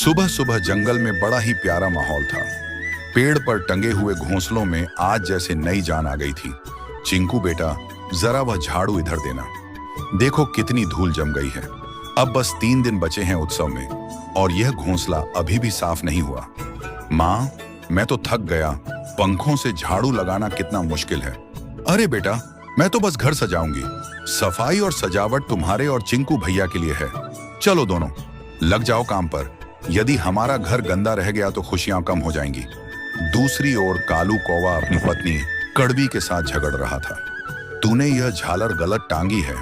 सुबह सुबह जंगल में बड़ा ही प्यारा माहौल था। पेड़ पर टंगे हुए घोंसलों में आज जैसे नई जान आ गई थी। चिंकू बेटा, जरा वह झाड़ू इधर देना। देखो कितनी धूल जम गई है। अब बस 3 दिन बचे हैं उत्सव में और यह घोंसला अभी भी साफ नहीं हुआ। माँ, मैं तो थक गया। पंखों से झाड़ू लगाना कितना मुश्किल है। अरे बेटा, मैं तो बस घर सजाऊंगी। सफाई और सजावट तुम्हारे और चिंकू भैया के लिए है। चलो दोनों लग जाओ काम पर। यदि हमारा घर गंदा रह गया तो खुशियां कम हो जाएंगी। दूसरी ओर कालू कौवा अपनी पत्नी कड़वी के साथ झगड़ रहा था। तूने यह झालर गलत टांगी है।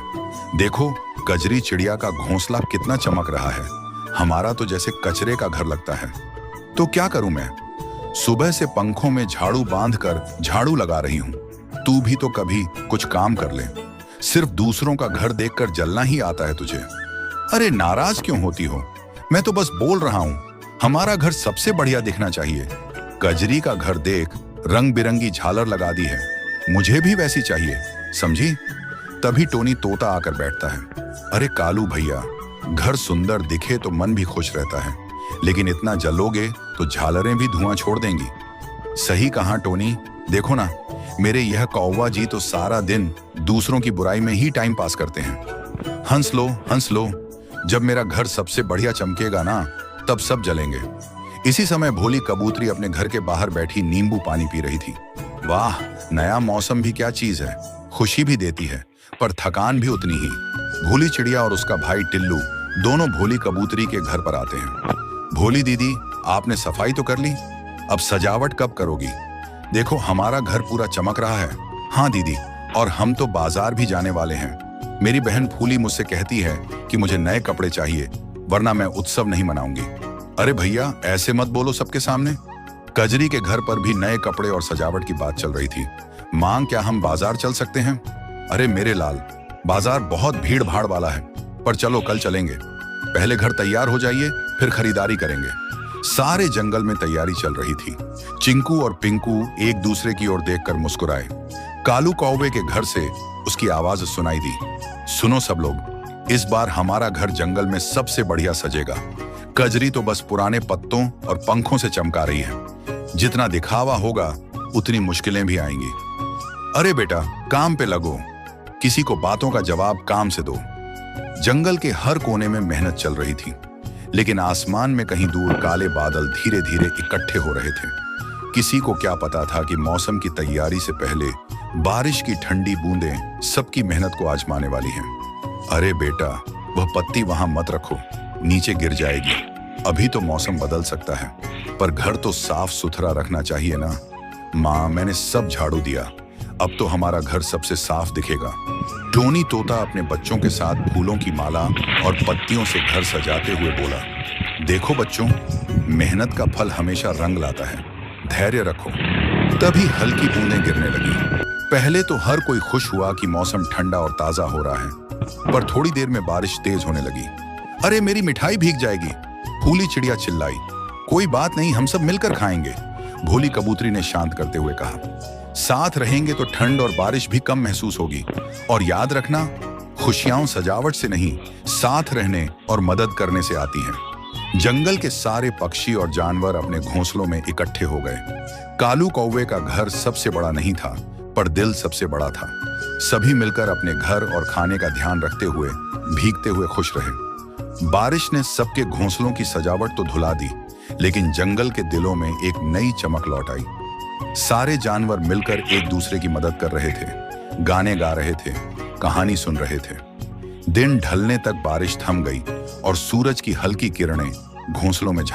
देखो कजरी चिड़िया का घोंसला कितना चमक रहा है। हमारा तो जैसे कचरे का घर लगता है। तो क्या करूं मैं? सुबह से पंखों में झाड़ू बांधकर झाड़ू लगा रही हूं। तू भी तो कभी कुछ काम कर ले। सिर्फ दूसरों का घर देखकर जलना ही आता है तुझे। अरे नाराज क्यों होती हो? मैं तो बस बोल रहा हूं, हमारा घर सबसे बढ़िया दिखना चाहिए। कजरी का घर देख, रंग बिरंगी झालर लगा दी है। मुझे भी वैसी चाहिए, समझी? तभी टोनी तोता आकर बैठता है। अरे कालू भैया, घर सुंदर दिखे तो मन भी खुश रहता है, लेकिन इतना जलोगे तो झालरें भी धुआं छोड़ देंगी। सही कहा टोनी। देखो ना, मेरे यह कौवा जी तो सारा दिन दूसरों की बुराई में ही टाइम पास करते हैं। हंस लो, हंस लो। जब मेरा घर सबसे बढ़िया चमकेगा ना, तब सब जलेंगे। इसी समय भोली कबूतरी अपने घर के बाहर बैठी नींबू पानी पी रही थी। वाह, नया मौसम भी क्या चीज है। खुशी भी देती है, पर थकान भी उतनी ही। भोली चिड़िया और उसका भाई टिल्लू दोनों भोली कबूतरी के घर पर आते हैं। भोली दीदी, आपने सफाई तो कर ली, अब सजावट कब करोगी? देखो हमारा घर पूरा चमक रहा है। हाँ दीदी, और हम तो बाजार भी जाने वाले हैं। मेरी बहन फूली मुझसे कहती है कि मुझे नए कपड़े चाहिए, वरना मैं उत्सव नहीं मनाऊंगी। अरे भैया, ऐसे मत बोलो सबके सामने। कजरी के घर पर भी नए कपड़े और सजावट की बात चल रही थी। मां, क्या हम बाजार चल सकते हैं? अरे मेरे लाल, बाजार बहुत भीड़ भाड़ वाला है, पर चलो कल चलेंगे। पहले घर तैयार हो जाइए, फिर खरीदारी करेंगे। सारे जंगल में तैयारी चल रही थी। चिंकू और पिंकू एक दूसरे की ओर देखकर मुस्कुराए। कालू कौवे के घर से उसकी आवाज सुनाई दी। सुनो सब लोग, इस बार हमारा घर जंगल में सबसे बढ़िया सजेगा। कजरी तो बस पुराने पत्तों और पंखों से चमका रही है। जितना दिखावा होगा उतनी मुश्किलें भी आएंगी। अरे बेटा, काम पे लगो। किसी को बातों का जवाब काम से दो। जंगल के हर कोने में मेहनत चल रही थी, लेकिन आसमान में कहीं दूर काले बादल धीरे धीरे इकट्ठे हो रहे थे। किसी को क्या पता था कि मौसम की तैयारी से पहले बारिश की ठंडी बूंदें सबकी मेहनत को आजमाने वाली हैं। अरे बेटा, वह पत्ती वहां मत रखो, नीचे गिर जाएगी। अभी तो मौसम बदल सकता है, पर घर तो साफ सुथरा रखना चाहिए ना। माँ, मैंने सब झाड़ू दिया, अब तो हमारा घर सबसे साफ दिखेगा। टोनी तोता अपने बच्चों के साथ फूलों की माला और पत्तियों से घर सजाते हुए बोला, देखो बच्चों, मेहनत का फल हमेशा रंग लाता है। धैर्य रखो। तभी हल्की बूंदें गिरने लगी। पहले तो हर कोई खुश हुआ कि मौसम ठंडा और ताजा हो रहा है, पर थोड़ी देर में बारिश तेज होने लगी। अरे मेरी मिठाई भीग जाएगी, फूली चिड़िया चिल्लाई। कोई बात नहीं, हम सब मिलकर खाएंगे, भोली कबूतरी ने शांत करते हुए कहा। साथ रहेंगे तो ठंड और बारिश भी कम महसूस होगी। और याद रखना, खुशियां सजावट से नहीं, साथ रहने और मदद करने से आती हैं। जंगल के सारे पक्षी और जानवर अपने घोंसलों में इकट्ठे हो गए। कालू कौवे का घर सबसे बड़ा नहीं था, पर दिल सबसे बड़ा था। सभी मिलकर अपने घर और खाने का ध्यान रखते हुए भीगते हुए खुश रहे। बारिश ने सबके घोंसलों की सजावट तो धुला दी, लेकिन जंगल के दिलों में एक नई चमक लौट आई। सारे जानवर मिलकर एक दूसरे की मदद कर रहे थे, गाने गा रहे थे, कहानी सुन रहे थे। दिन ढलने तक बारिश थम गई और सूरज की हल्की किरणें घोंसलों में